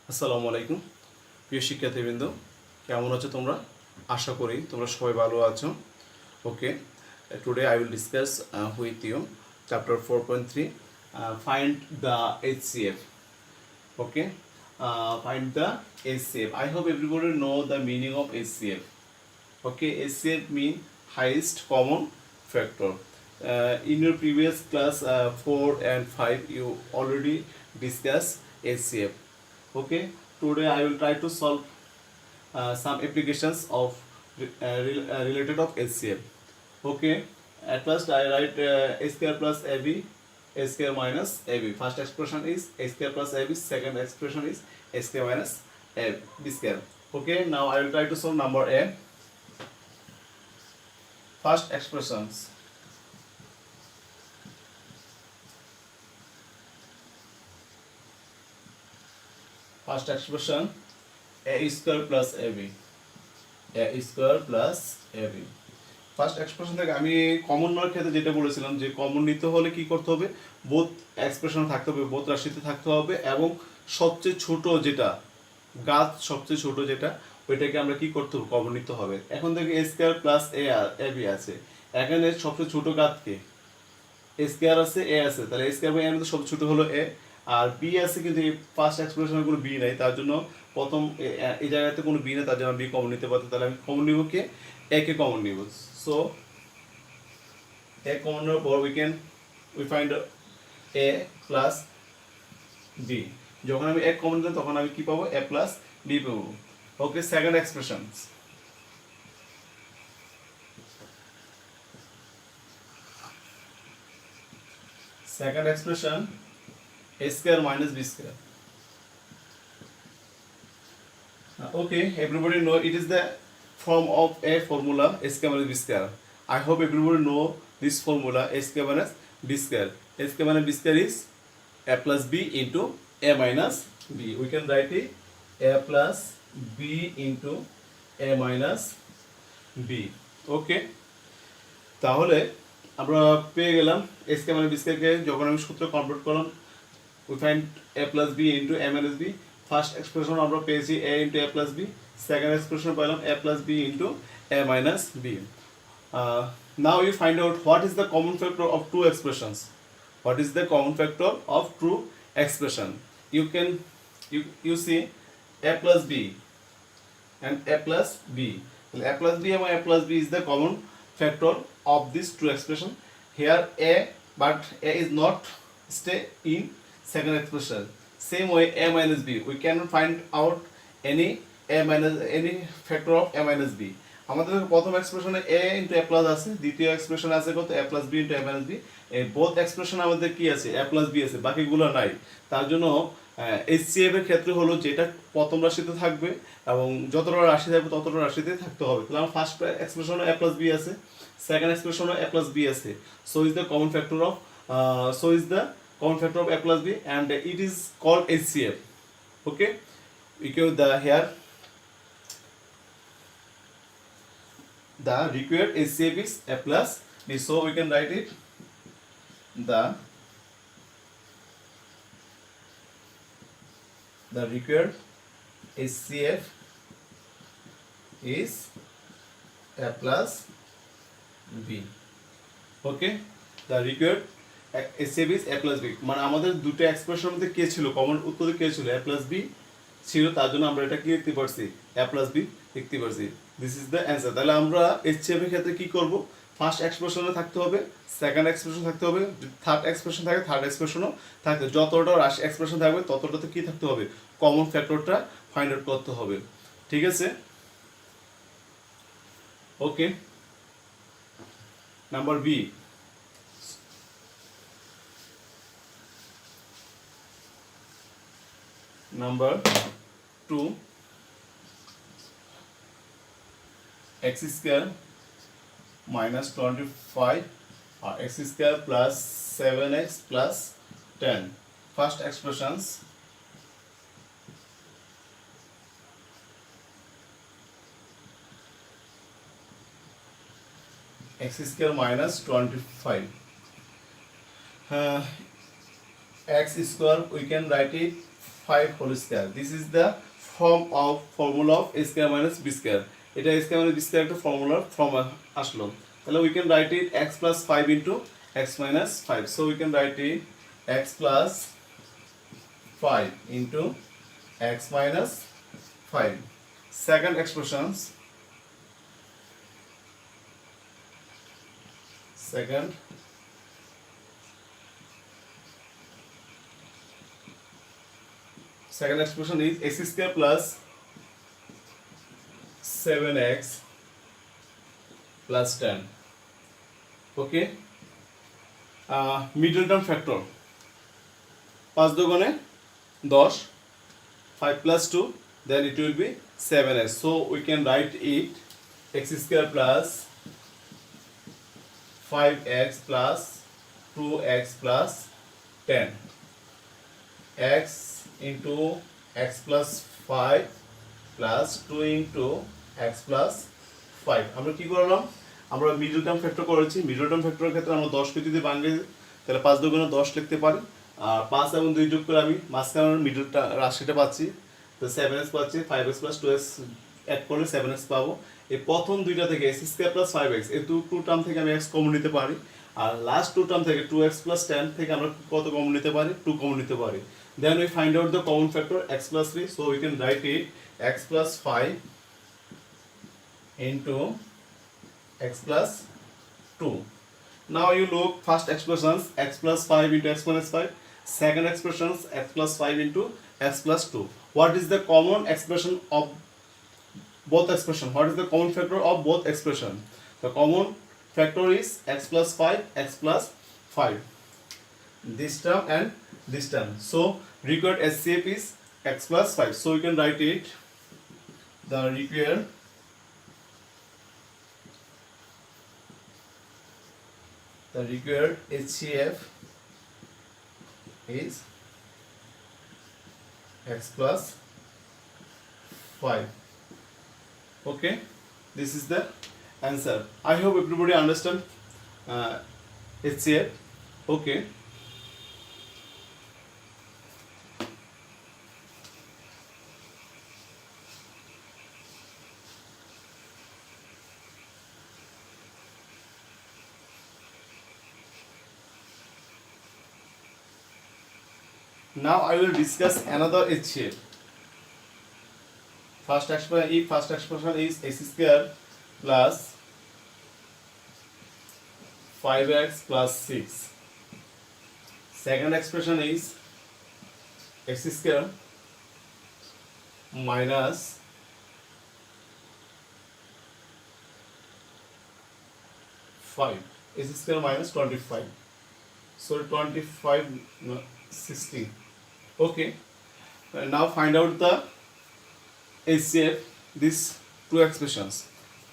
আসসালামু আলাইকুম প্রিয় শিক্ষার্থীবৃন্দ, কেমন আছো তোমরা? আশা করি তোমরা সবাই ভালো আছো। Okay, today I will discuss with you chapter 4.3, find the HCF. Okay, find the HCF. I hope everybody know the meaning of HCF. Okay, HCF mean highest common factor. In your previous class 4 and 5 you already discussed HCF. Okay, today I will try to solve some applications of related of HCF. Okay, at first I write a square plus ab, a square minus ab. First expression is a square plus ab, second expression is a square minus b square. Okay, now I will try to solve number a. First expressions. First expression, a square plus ab, a square plus ab. First expression থেকে আমি common নেওয়ার ক্ষেত্রে যেটা বলেছিলাম যে common নিতে হলে কি করতে হবে, বোথ এক্সপ্রেশন থাকতে হবে, বোথ রাশিতে থাকতে হবে, এবং সবচেয়ে ছোট যেটা গাছ, সবচেয়ে ছোট যেটা ওইটাকে আমরা কি করতে হবে, কমন নিতে হবে। এখন থেকে এ স্কোয়ার প্লাস এ বি আছে, এখানে সবচেয়ে ছোট গাছকে এ স্কোয়ার আছে, এ আছে, তাহলে এ স্কোয়ার বাই এর মধ্যে সবচেয়ে ছোট হলো এ, আর বি আছে কিন্তু এই ফার্স্ট এক্সপ্রেশনে কোনো বি নাই, তার জন্য প্রথম এই জায়গাতে কোনো বি নেই, তার জন্য বি কমন নিতে পারতো। তাহলে আমি কমন নিব কে, এ কে কমন নিব। সো এ কমন নেওয়ার পর we find A plus B. যখন আমি এ কমন নিলাম তখন আমি কি পাবো, এ প্লাস বি পাবো। Okay, second expression. Second expression, a square minus b square. Okay, everybody know it is the form of a formula a square minus b square. I hope everybody know this formula a square minus b square. A square minus b square is a plus b into a minus b. We can write it a plus b into a minus b. Okay, তাহলে আমরা পেয়ে গেলাম a square minus b square কে যখন আমি সূত্র convert করলাম, we find a plus b into a minus b. First expression আমরা পেয়েছি a into a plus b, second expression পেলাম a plus b into a minus b. Now you find out what is the common factor of two expressions. What is the common factor of two expression? You see a plus b and a plus b. A plus b and a plus b is the common factor of these two expression. Here a, but a is not stay in second expression. Same way a minus b, we cannot find out any factor of a minus b. আমাদের প্রথম এক্সপ্রেশনে a into a plus আছে, দ্বিতীয় expression আছে কত, a plus b into a minus b. এই both expression আমাদের কি আছে, a plus b আছে, বাকিগুলো নাই। তার জন্য HCF এর ক্ষেত্রে হলো যেটা প্রথম রাশিতে থাকবে এবং যতটা রাশি থাকবে ততটা রাশিতে থাকতে হবে। তাহলে আমার ফার্স্ট এক্সপ্রেশনে a plus b আছে, সেকেন্ড এক্সপ্রেশনে a plus b আছে, so is the common factor of a plus b, and it is called HCF. Okay, we give the here the required HCF is a plus b, so we can write it the required HCF is a plus b. Okay, the required HCF is a plus b, মানে আমাদের দুটো expression মধ্যে কে ছিল, common উত্তরে কে ছিল, a plus b ছিল, তার জন্য আমরা এটা কি লিখতে পারছি, a plus b লিখতে পারছি। This is the answer. তাহলে আমরা HCF এর ক্ষেত্রে কি করব, ফার্স্ট এক্সপ্রেশনে থাকতে হবে, সেকেন্ড এক্সপ্রেশন থাকতে হবে, থার্ড এক্সপ্রেশন থাকে, থার্ড এক্সপ্রেশনও থাকতে, যতটা রাশি এক্সপ্রেশন থাকবে ততটাতে কি থাকতে হবে, কমন ফ্যাক্টরটা ফাইন্ড আউট করতে হবে। ঠিক আছে, okay. Number B, number 2, x square minus 25 or x square plus 7x plus 10. First expressions, x square minus 25. X square we can write it 5 whole square. This is the form of formula of a square minus b square. এটা a square minus b square একটা formula from আসলো, তাহলে we can write it x plus 5 into x minus 5. So we can write it x plus 5 into x minus 5. Second expressions, second expression is x square plus 7x plus 10. Okay, middle term factor, 5 দুগুণে 10, 5 plus 2, then it will be 7x. So we can write it x square plus 5x plus 2x plus 10, x into x plus 5 plus 2 into x plus 5. আমরা কি করলাম, আমরা middle term factor করেছি। Middle term ফ্যাক্টরের ক্ষেত্রে আমরা 10 কে যদি ভাঙি তাহলে 5 দুগুণে 10 লিখতে পারি, আর 5 এবং 2 যোগ করে আমি মাঝখানের মিডল রাশিটা পাচ্ছি, তো 7x পাচ্ছি, 5x plus 2x অ্যাড করলে 7x পাবো। এই প্রথম দুইটা থেকে x স্কয়ার প্লাস 5x, এই টু টার্ম থেকে আমি x কমন নিতে পারি, আর লাস্ট টু টার্ম থেকে 2x plus 10 থেকে আমরা কত কমন নিতে পারি, 2 কমন নিতে পারি। Then we find out the common factor x plus 3, so we can write it x plus 5 into x plus 2. Now you look first expressions, x plus 5 into x minus 5. Second expressions, x plus 5 into x plus 2. What is the common expression of both expression? What is the common factor of both expression? The common factor is x plus 5, x plus 5. This term and this term. So required SCF is x plus 5. So we can write it, the required HCF is x plus 5. Okay, this is the answer. I hope everybody understand HCF. Okay. Now I will discuss another HCF. First expression is x square plus 5x plus 6. Second expression is x square minus 5. X square minus 25. So 25, no, 16. Okay, now find out the HCF these two expressions.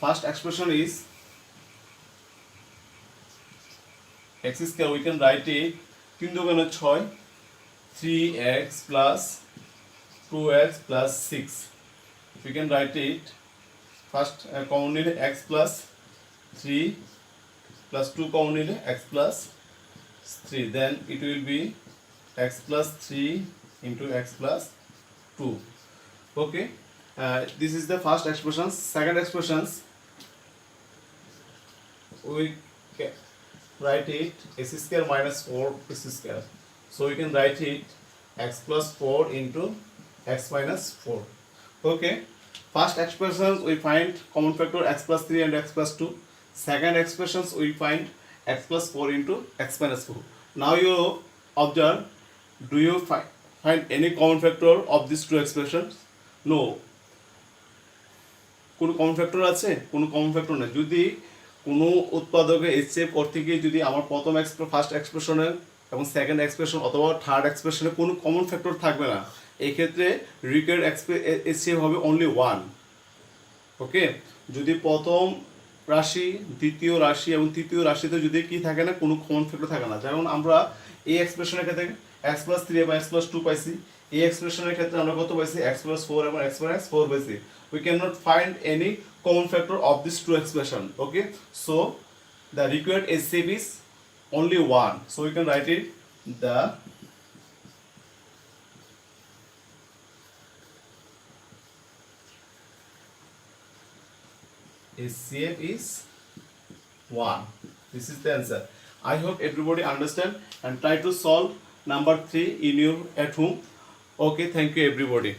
First expression is x square, we can write it 3 দুগুণে 6, 3x plus 2x plus 6. We can write it first common নিলে x plus 3 plus 2 common নিলে x plus 3, then it will be x plus 3 into x plus 2. Okay, this is the first expression. Second expressions, we can write it x square minus 4 x square. So we can write it x plus 4 into x minus 4. Okay, first expressions we find common factor x plus 3 and x plus 2. Second expressions we find x plus 4 into x minus 4. Now you observe, do you find any common factor of these two expressions? No. কোনো common factor আছে? কোনো common factor নেই। যদি কোনো উৎপাদকে HCF করতে গিয়ে যদি আমার প্রথম ফার্স্ট এক্সপ্রেশনে এবং সেকেন্ড এক্সপ্রেশন অথবা থার্ড এক্সপ্রেশনে কোনো কমন ফ্যাক্টর থাকবে না, এই ক্ষেত্রে রিকোয়ার্ড HCF হবে অনলি 1. ওকে, যদি প্রথম রাশি, দ্বিতীয় রাশি এবং তৃতীয় রাশিতে যদি কি থাকে না, কোনো কমন ফ্যাক্টর থাকে না। যেমন আমরা এই এক্সপ্রেশনের ক্ষেত্রে x plus 3 এবং x plus 2 পাইছি, এই এক্সপ্রেশনের ক্ষেত্রে আমরা কত পাইছি, x plus 4 এবং x minus 4 পাইছি। We cannot find any common factor of these two expression. Okay, so the required HCF is only 1. So we can write it, the HCF is 1. This is the answer. I hope everybody understand and try to solve number 3 in your at home. Okay, thank you everybody.